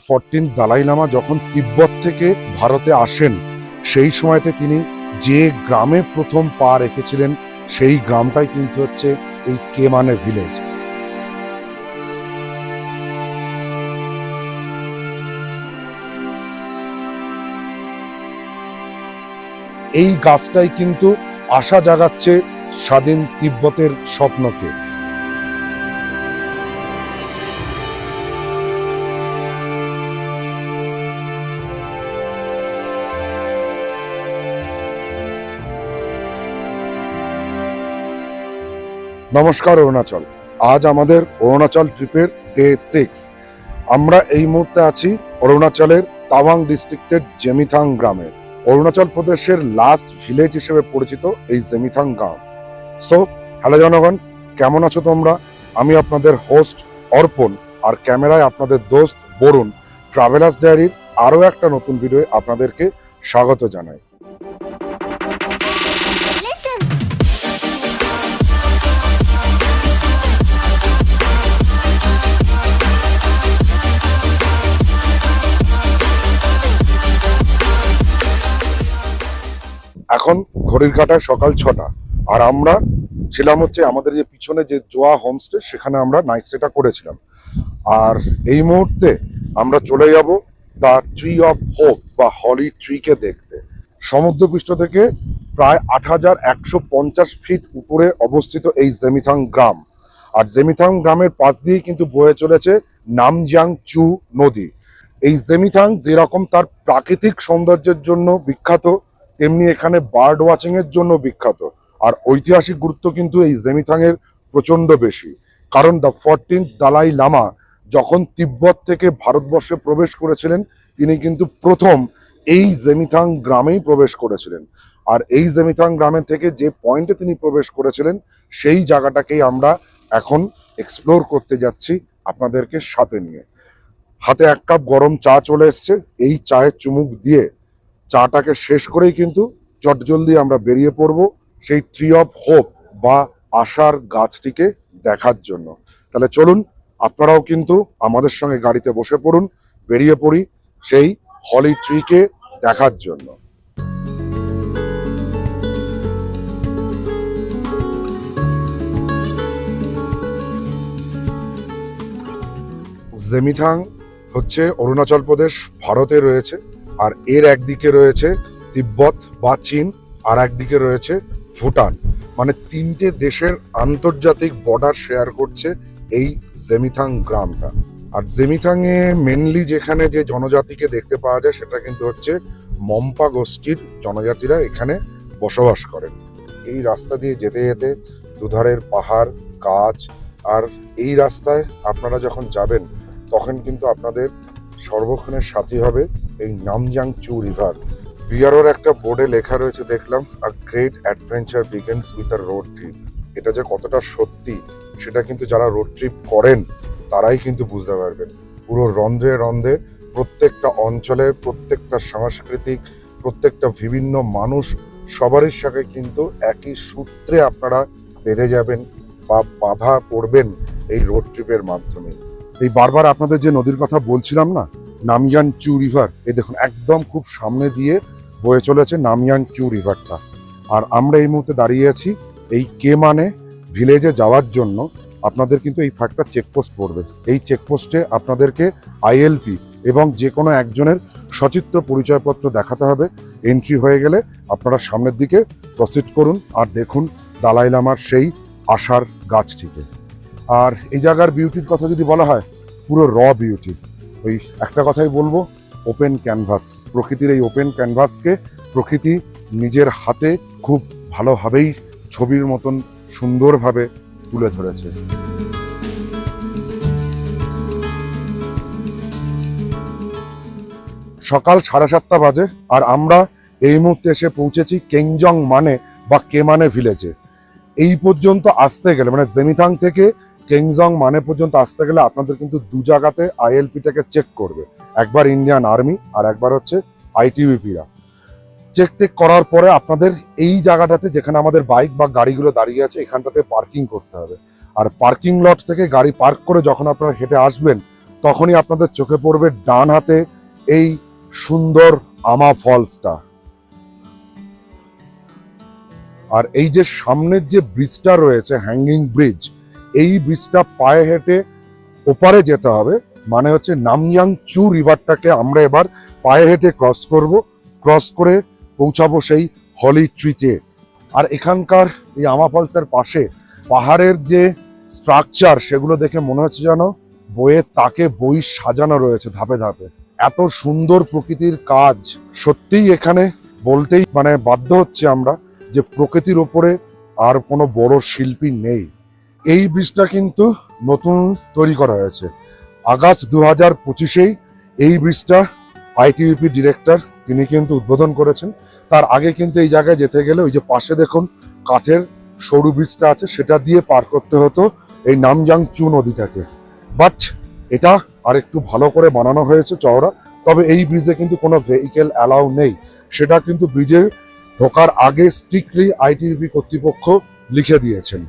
14 দালাই লামা যখন তিব্বত থেকে ভারতে আসেন, সেই সময়তে তিনি যে গ্রামে প্রথম পা রেখেছিলেন সেই গ্রামটাই কিন্তু হচ্ছে এই কেমানে ভিলেজ। এই গাছটাই কিন্তু আশা জাগাচ্ছে স্বাধীন তিব্বতের স্বপ্নকে। নমস্কার অরুণাচল, আজ আমাদের অরুণাচল ট্রিপের ডে 6। আমরা এই মুহূর্তে আছি অরুণাচলের তাওয়াং ডিস্ট্রিক্টের জেমিথাং গ্রামে। অরুণাচল প্রদেশের লাস্ট ভিলেজ হিসেবে পরিচিত এই জেমিথাং গ্রাম। সো হ্যালো জনগণ, কেমন আছো তোমরা? আমি আপনাদের হোস্ট অর্পণ, আর ক্যামেরায় আপনাদের দোস্ত বরুণ। ট্রাভেলার্স ডায়েরির আরও একটা নতুন ভিডিওয়ে আপনাদেরকে স্বাগত জানাই। এখন ঘড়ির কাঁটায় সকাল 6টা, আর আমরা ছিলাম হচ্ছে আমাদের যে পিছনে যে জোয়া হোমস্টে, সেখানে আমরা নাইট স্টেটা করেছিলাম। আর এই মুহূর্তে আমরা চলে যাব দ্য ট্রি অফ হোপ বা হলি ট্রিকে দেখতে। সমুদ্রপৃষ্ঠ থেকে প্রায় 8150 ফিট উপরে অবস্থিত এই জেমিথাং গ্রাম। আর জেমিথাং গ্রামের পাশ দিয়েই কিন্তু বয়ে চলেছে নামজিয়াং চু নদী। এই জেমিথাং যেরকম তার প্রাকৃতিক সৌন্দর্যের জন্য বিখ্যাত, তেমনি এখানে বার্ড ওয়াচিং এর জন্য বিখ্যাত। আর ঐতিহাসিক গুরুত্ব কিন্তু এই জেমিথাং এর প্রচন্ড বেশি, কারণ দ্য 14th দালাই লামা যখন তিব্বত থেকে ভারতবর্ষে প্রবেশ করেছিলেন, তিনি কিন্তু প্রথম এই জেমিথাং গ্রামেই প্রবেশ করেছিলেন। আর এই জেমিথাং গ্রামের থেকে যে পয়েন্টে তিনি প্রবেশ করেছিলেন, সেই জায়গাটাকেই আমরা এখন এক্সপ্লোর করতে যাচ্ছি আপনাদেরকে সাথে নিয়ে। হাতে 1 কাপ গরম চা চলে এসছে। এই চায়ের চুমুক দিয়ে চাটাকে শেষ করেই কিন্তু চটজলদি আমরা বেরিয়ে পড়ব সেই ট্রি অফ হোপ বা আশার গাছটিকে দেখার জন্য। তাহলে চলুন, আপনারাও কিন্তু আমাদের সঙ্গে গাড়িতে বসে পড়ুন, বেরিয়ে পড়ি সেই হলি ট্রিকে দেখার জন্য। জেমিথাং হচ্ছে অরুণাচল প্রদেশ ভারতে রয়েছে, আর এর একদিকে রয়েছে তিব্বত বা চীন, আর একদিকে রয়েছে ভুটান। মানে 3টে দেশের আন্তর্জাতিক বর্ডার শেয়ার করছে এই জেমিথাং গ্রামটা। আর জেমিথাং এ মেনলি যেখানে যে জনজাতিকে দেখতে পাওয়া যায়, সেটা কিন্তু হচ্ছে মম্পা গোষ্ঠীর জনজাতিরা এখানে বসবাস করেন। এই রাস্তা দিয়ে যেতে যেতে দুধারের পাহাড়, গাছ, আর এই রাস্তায় আপনারা যখন যাবেন তখন কিন্তু আপনাদের সর্বক্ষণের সাথী হবে এই নামজিয়াং চু রিভার। বিআরওর একটা বোর্ডে লেখা রয়েছে, দেখলাম, a great adventure begins with a road trip. এটা যে কতটা সত্যি সেটা কিন্তু যারা রোড ট্রিপ করেন তারাই কিন্তু বুঝতে পারবেন। পুরো রন্ধ্রে রন্ধ্রে প্রত্যেকটা অঞ্চলের প্রত্যেকটা সাংস্কৃতিক, প্রত্যেকটা বিভিন্ন মানুষ, সবারই সাথে কিন্তু একই সূত্রে আপনারা বেঁধে যাবেন বা বাধা পড়বেন এই রোড ট্রিপের মাধ্যমে। এই বারবার আপনাদের যে নদীর কথা বলছিলাম না, নামজিয়াং চু রিভার, এই দেখুন একদম খুব সামনে দিয়ে বয়ে চলেছে নামজিয়াং চু রিভারটা। আর আমরা এই মুহূর্তে দাঁড়িয়ে আছি এই কেমানে ভিলেজে যাওয়ার জন্য। আপনাদের কিন্তু এই ফাঁকটা চেকপোস্ট পড়বে। এই চেকপোস্টে আপনাদেরকে আইএলপি এবং যে কোনো একজনের সচিত্র পরিচয়পত্র দেখাতে হবে। এন্ট্রি হয়ে গেলে আপনারা সামনের দিকে প্রসিড করুন আর দেখুন দালাই লামার সেই আশার গাছটিকে। আর এই জায়গার বিউটির কথা যদি বলা হয়, পুরো র বিউটি। ওই একটা কথাই বলবো, ওপেন ক্যানভাস। প্রকৃতির এই ওপেন ক্যানভাসকে প্রকৃতি নিজের হাতে খুব ভালোভাবেই ছবির মতন সুন্দরভাবে তুলে ধরেছে। সকাল 7:30 বাজে, আর আমরা এই মুহূর্তে এসে পৌঁছেছি কেংজং মানে বা কেমানে ভিলেজে। এই পর্যন্ত আসতে গেলে, মানে জেমিথাং থেকে কেংজং মানে পর্যন্ত আসতে গেলে আপনাদের কিন্তু 2 জায়গাতে আইএলপিটাকে চেক করবে। একবার ইন্ডিয়ান আর্মি আর একবার হচ্ছে আইটিবিপিরা। চেক টেক করার পরে আপনাদের এই জায়গাটাতে, যেখানে আমাদের বাইক বা গাড়িগুলো দাঁড়িয়ে আছে, এখানটাতে পার্কিং করতে হবে। আর পার্কিং লট থেকে গাড়ি পার্ক করে যখন আপনারা হেঁটে আসবেন, তখনই আপনাদের চোখে পড়বে ডান হাতে এই সুন্দর আমা ফলসটা। আর এই যে সামনের যে ব্রিজটা রয়েছে, হ্যাঙ্গিং ব্রিজ, এই ব্রিজটা পায়ে হেঁটে ওপারে যেতে হবে। মানে হচ্ছে নাময়াং চু রিভারটাকে আমরা এবার পায়ে হেঁটে ক্রস করব, ক্রস করে পৌঁছাবো সেই হলি ট্রিতে। আর এখানকার এই আমা ফলসের পাশে পাহাড়ের যে স্ট্রাকচার, সেগুলো দেখে মনে হচ্ছে যেন বইয়ের তাকে বই সাজানো রয়েছে ধাপে ধাপে। এত সুন্দর প্রকৃতির কাজ, সত্যিই এখানে বলতেই মানে বাধ্য হচ্ছে আমরা যে প্রকৃতির ওপরে আর কোনো বড় শিল্পী নেই। এই ব্রিজটা কিন্তু নতুন তৈরি করা হয়েছে আগস্ট 2025-এই। এই ব্রিজটা আইটিবিপি ডিরেক্টর তিনি কিন্তু উদ্বোধন করেছেন। তার আগে কিন্তু এই জায়গায় যেতে গেলে ওই যে পাশে দেখুন কাঠের সরু ব্রিজটা আছে, সেটা দিয়ে পার করতে হতো এই নামজাং চু নদীটাকে। বাট এটা আর একটু ভালো করে বানানো হয়েছে, চওড়া। তবে এই ব্রিজে কিন্তু কোনো ভেহিকেল অ্যালাউ নেই, সেটা কিন্তু ব্রিজের ঢোকার আগে স্ট্রিক্টলি আইটিবিপি কর্তৃপক্ষ লিখে দিয়েছেন।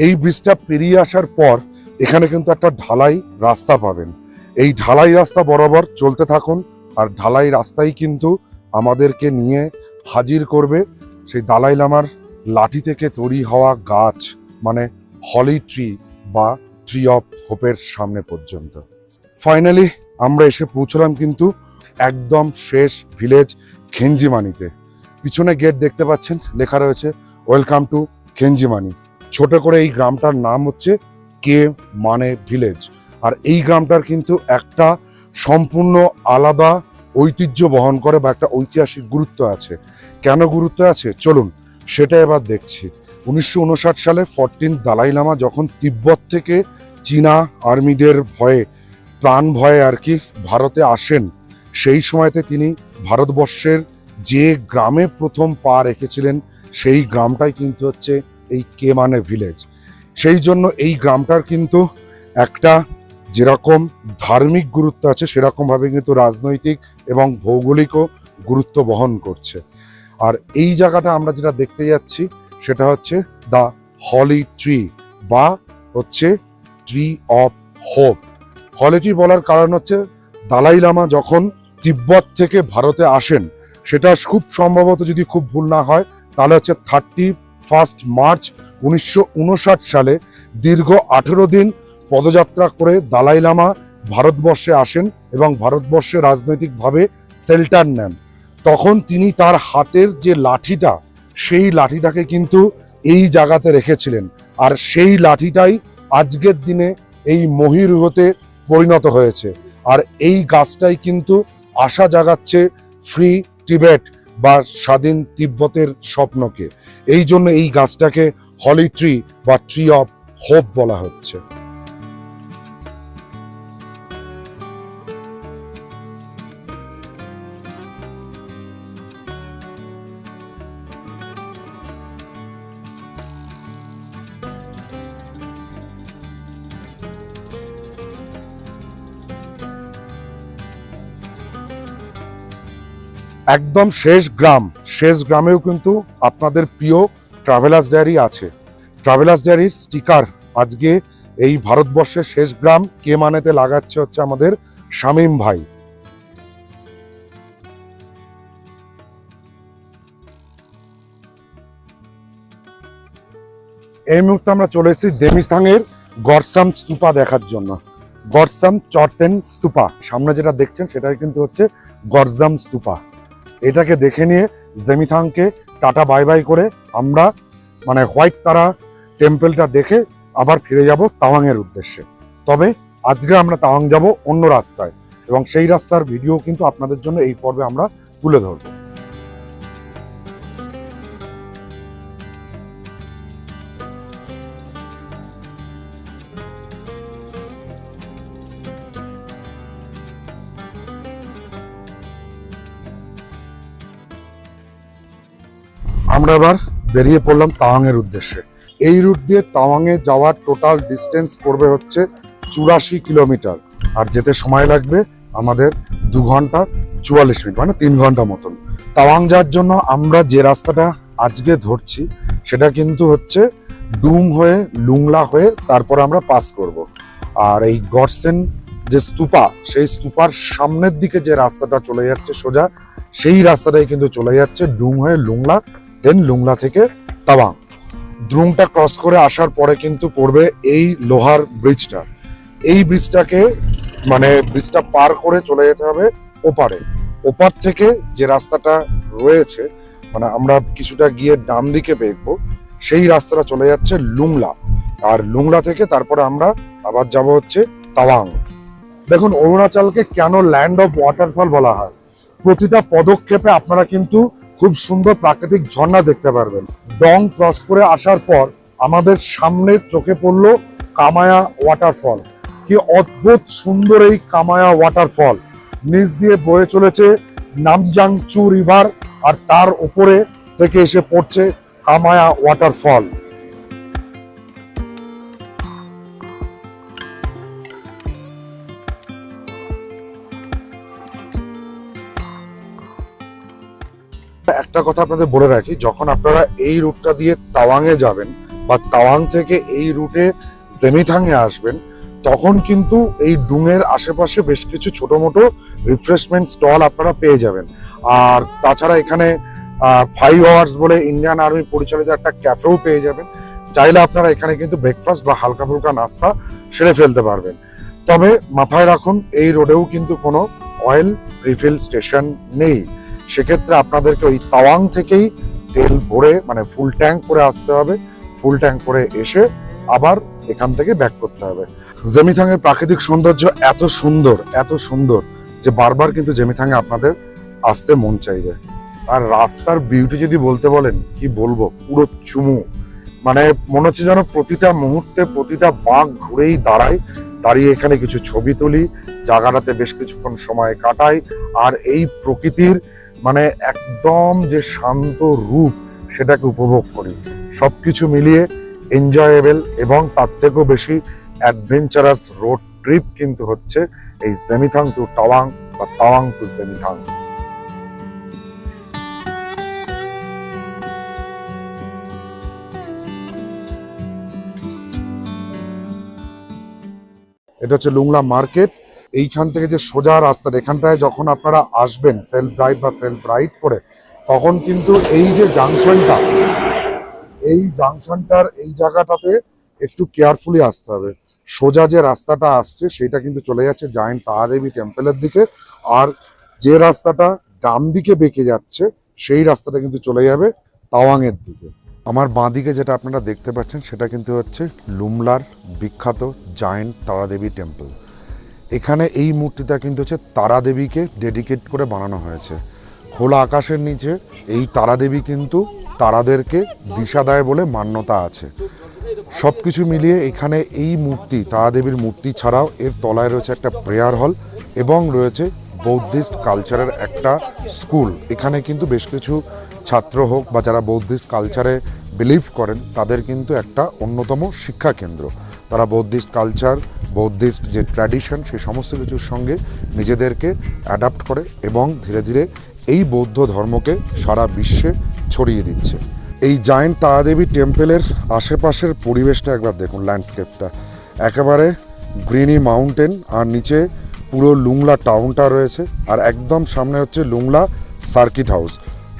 এই ব্রিজটা পেরিয়ে আসার পর এখানে কিন্তু একটা ঢালাই রাস্তা পাবেন। এই ঢালাই রাস্তা বরাবর চলতে থাকুন, আর ঢালাই রাস্তাই কিন্তু আমাদেরকে নিয়ে হাজির করবে সেই দালাই লামার লাঠি থেকে তৈরি হওয়া গাছ, মানে হলি ট্রি বা ট্রি অফ হোপের সামনে পর্যন্ত। ফাইনালি আমরা এসে পৌঁছলাম কিন্তু একদম শেষ ভিলেজ খেঞ্জিমানিতে। পিছনে গেট দেখতে পাচ্ছেন, লেখা রয়েছে ওয়েলকাম টু খেঞ্জিমানি। ছোট করে এই গ্রামটার নাম হচ্ছে কে মানে ভিলেজ। আর এই গ্রামটার কিন্তু একটা সম্পূর্ণ আলাদা ঐতিহ্য বহন করে বা একটা ঐতিহাসিক গুরুত্ব আছে। কেন গুরুত্ব আছে চলুন সেটা এবার দেখছি। 1959 সালে 14 দালাই লামা যখন তিব্বত থেকে চীনা আর্মিদের ভয়ে, প্রাণ ভয়ে আর কি ভারতে আসেন, সেই সময়তে তিনি ভারতবর্ষের যে গ্রামে প্রথম পা রেখেছিলেন সেই গ্রামটাই কিন্তু হচ্ছে এই কে মানে ভিলেজ। সেই জন্য এই গ্রামটার কিন্তু একটা যেরকম ধার্মিক গুরুত্ব আছে, সেরকমভাবে কিন্তু রাজনৈতিক এবং ভৌগোলিকও গুরুত্ব বহন করছে। আর এই জায়গাটা আমরা যেটা দেখতে যাচ্ছি সেটা হচ্ছে দ্য হলি ট্রি বা হচ্ছে tree of hope. Holy tree বলার কারণ হচ্ছে দালাই লামা যখন তিব্বত থেকে ভারতে আসেন, সেটা খুব সম্ভবত, যদি খুব ভুল না হয়, তাহলে হচ্ছে 31 মার্চ 1959 সালে দীর্ঘ 18 দিন পদযাত্রা করে দালাই লামা ভারতবর্ষে আসেন এবং ভারতবর্ষে রাজনৈতিকভাবে শেল্টার নেন। তখন তিনি তার হাতের যে লাঠিটা, সেই লাঠিটাকে কিন্তু এই জায়গাতে রেখেছিলেন। আর সেই লাঠিটাই আজকের দিনে এই মহীরুহতে পরিণত হয়েছে। আর এই গাছটাই কিন্তু আশা জাগাচ্ছে ফ্রি টিবেট বা স্বাধীন তিব্বতের স্বপ্নকে। এই জন্য এই গাছটাকে হলি ট্রি বা ট্রি অফ হোপ বলা হচ্ছে। একদম শেষ গ্রাম, শেষ গ্রামেও কিন্তু আপনাদের প্রিয় ট্রাভেলার্স ডায়েরি আছে। ট্রাভেলার্স ডায়েরির স্টিকার আজকে এই ভারতবর্ষের শেষ গ্রাম কে মানেতে লাগাচ্ছে হচ্ছে আমাদের শামীম ভাই। এই মুহূর্তে আমরা চলে এসেছি দেমিস্থাংয়ের গরসাম স্তূপা দেখার জন্য। গরসাম চরতেন স্তূপা, সামনে যেটা দেখছেন সেটাই কিন্তু হচ্ছে গরজাম স্তূপা। এটাকে দেখে নিয়ে জেমিথাংকে টাটা বাই বাই করে আমরা মানে হোয়াইট তারা টেম্পলটা দেখে আবার ফিরে যাব তাওয়াংয়ের উদ্দেশ্যে। তবে আজকে আমরা তাওয়াং যাব অন্য রাস্তায়, এবং সেই রাস্তার ভিডিও কিন্তু আপনাদের জন্য এই পর্বে আমরা তুলে ধরব। আমরা এবার বেরিয়ে পড়লাম তাওয়াংয়ের উদ্দেশ্যে। এই রুট দিয়ে তাওয়াংয়ে যাওয়ার টোটাল ডিস্টেন্স পড়বে হচ্ছে 84 কিলোমিটার, আর যেতে সময় লাগবে আমাদের 2 ঘন্টা 44 মিনিট, মানে 3 ঘন্টা মতন। তাওয়াং যাওয়ার জন্য আমরা যে রাস্তাটা আজকে ধরছি সেটা কিন্তু হচ্ছে ডুম হয়ে লুংলা হয়ে তারপর আমরা পাস করব। আর এই গডসেন যে স্তূপা, সেই স্তূপার সামনের দিকে যে রাস্তাটা চলে যাচ্ছে সোজা, সেই রাস্তাটাই কিন্তু চলে যাচ্ছে ডুম হয়ে লুংলা, দেন লুংলা থেকে তাওয়াং। দ্রুংটা ক্রস করে আসার পরে কিন্তু পড়বে এই লোহার ব্রিজটা। এই ব্রিজটাকে মানে ব্রিজটা পার করে চলে যেতে হবে ওপারে। ওপার থেকে যে রাস্তাটা রয়েছে, মানে আমরা কিছুটা গিয়ে ডান দিকে বেঁকবো, সেই রাস্তাটা চলে যাচ্ছে লুংলা। আর লুংলা থেকে তারপরে আমরা আবার যাব হচ্ছে তাওয়াং। দেখুন, অরুণাচলকে কেন ল্যান্ড অফ ওয়াটারফল বলা হয়? প্রতিটা পদক্ষেপে আপনারা কিন্তু খুব সুন্দর প্রাকৃতিক ঝর্ণা দেখতে পারবেন। ডং ক্রস করে আসার পর আমাদের সামনে চোখে পড়লো কামায়া ওয়াটারফল। কি অদ্ভুত সুন্দর এই কামায়া ওয়াটারফল! নিচ দিয়ে বয়ে চলেছে নামজাংচু রিভার, আর তার উপরে থেকে এসে পড়ছে কামায়া ওয়াটারফল। একটা কথা আপনাদের বলে রাখি, যখন আপনারা এই রুটটা দিয়ে তাওয়াংয়ে যাবেন বা তাওয়াং থেকে এই রুটে জেমিথাংয়ে আসবেন, তখন কিন্তু এই ডুংয়ের আশেপাশে বেশ কিছু ছোট মোটো রিফ্রেশমেন্ট স্টল আপনারা পেয়ে যাবেন। আর তাছাড়া এখানে 5 আওয়ার্স বলে ইন্ডিয়ান আর্মি পরিচালিত একটা ক্যাফেও পেয়ে যাবেন। চাইলে আপনারা এখানে কিন্তু ব্রেকফাস্ট বা হালকা ফুলকা নাস্তা সেরে ফেলতে পারবেন। তবে মাথায় রাখুন, এই রোডেও কিন্তু কোনো অয়েল রিফিল স্টেশন নেই। সেক্ষেত্রে আপনাদেরকে ওই তাওয়াং থেকেই তেল ভরে মানে ফুল ট্যাঙ্ক করে আসতে হবে। ফুল ট্যাঙ্ক করে এসে আবার এখান থেকে ব্যাক করতে হবে। জেমিথাং এর প্রাকৃতিক সৌন্দর্য এত সুন্দর যে বারবার কিন্তু জেমিথাংয়ে আপনাদের আসতে মন চাইবে। আর রাস্তার বিউটি যদি বলতে বলেন, কি বলবো, পুরো চুমু। মানে মনে হচ্ছে যেন প্রতিটা মুহূর্তে প্রতিটা বাঁক ঘুরেই দাঁড়িয়ে এখানে কিছু ছবি তুলি, জায়গাটাতে বেশ কিছুক্ষণ সময় কাটাই, আর এই প্রকৃতির মানে একদম যে শান্ত রূপ সেটাকে উপভোগ করি। সবকিছু মিলিয়ে এনজয়েবল এবং তার থেকেও বেশি অ্যাডভেঞ্চারাস রোড ট্রিপ কিন্তু হচ্ছে এই জেমিথাং টু তাওয়াং বা তাওয়াং টু জেমিথাং। এটা হচ্ছে লুংলা মার্কেট। এইখান থেকে যে সোজা রাস্তাটা, এখানটায় যখন আপনারা আসবেন সেলফ ড্রাইভ বা সেলফ রাইড করে, তখন কিন্তু এই যে জাংশনটা, এই জাংশনটার এই জায়গাটাতে একটু কেয়ারফুলি আসতে হবে। সোজা যে রাস্তাটা আসছে সেটা কিন্তু চলে যাচ্ছে জায়েন্ট তারাদেবী টেম্পলের দিকে, আর যে রাস্তাটা ডান দিকে বেঁকে যাচ্ছে সেই রাস্তাটা কিন্তু চলে যাবে তাওয়াংয়ের দিকে। আমার বাঁ দিকে যেটা আপনারা দেখতে পাচ্ছেন সেটা কিন্তু হচ্ছে লুমলার বিখ্যাত জায়েন্ট তারাদেবী টেম্পল। এখানে এই মূর্তিটা কিন্তু হচ্ছে তারাদেবীকে ডেডিকেট করে বানানো হয়েছে। খোলা আকাশের নিচে এই তারাদেবী কিন্তু তারাদেরকে দিশা দেয় বলে মান্যতা আছে। সব কিছু মিলিয়ে এখানে এই মূর্তি, তারাদেবীর মূর্তি ছাড়াও এর তলায় রয়েছে একটা প্রেয়ার হল এবং রয়েছে বৌদ্ধিস্ট কালচারের একটা স্কুল। এখানে কিন্তু বেশ কিছু ছাত্র হোক বা যারা বৌদ্ধিস্ট কালচারে বিলিভ করেন তাদের কিন্তু একটা অন্যতম শিক্ষা কেন্দ্র। তারা বৌদ্ধিস্ট কালচার, বৌদ্ধিস্ট যে ট্র্যাডিশন, সেই সমস্ত কিছুর সঙ্গে নিজেদেরকে অ্যাডাপ্ট করে এবং ধীরে ধীরে এই বৌদ্ধ ধর্মকে সারা বিশ্বে ছড়িয়ে দিচ্ছে। এই জায়েন্ট তারাদেবী টেম্পলের আশেপাশের পরিবেশটা একবার দেখুন, ল্যান্ডস্কেপটা একেবারে গ্রিনি মাউন্টেন, আর নিচে পুরো লুংলা টাউনটা রয়েছে, আর একদম সামনে হচ্ছে লুংলা সার্কিট হাউস।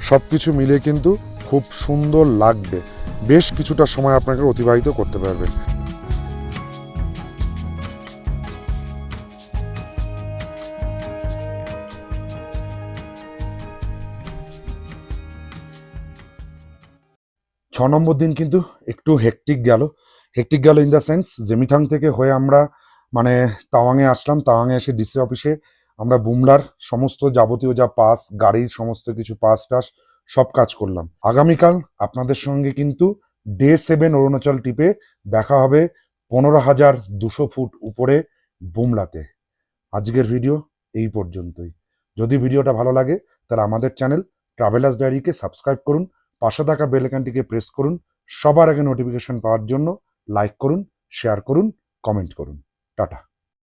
সব কিছু মিলিয়ে কিন্তু খুব সুন্দর লাগবে। বেশ কিছুটা সময় আপনাকে অতিবাহিত করতে পারবেন। ছ নম্বর দিন কিন্তু একটু হেক্টিক গেল ইন দ্য সেন্স, জেমিথাং থেকে হয়ে আমরা মানে তাওয়াংয়ে আসলাম। তাওয়াংয়ে এসে ডিসি অফিসে আমরা বুমলার সমস্ত যাবতীয় যা পাস, গাড়ির সমস্ত কিছু পাস টাস সব কাজ করলাম। আগামীকাল আপনাদের সঙ্গে কিন্তু ডে 7 অরুণাচল টিপে দেখা হবে 15,200 ফুট উপরে বুমলাতে। আজকের ভিডিও এই পর্যন্তই। যদি ভিডিওটা ভালো লাগে তাহলে আমাদের চ্যানেল ট্রাভেলার্স ডায়েরিকে সাবস্ক্রাইব করুন, পাশে থাকা বেল আইকনটিকে প্রেস করুন, সবার আগে নোটিফিকেশন পাওয়ার জন্য লাইক করুন, শেয়ার করুন, কমেন্ট করুন। টাটা।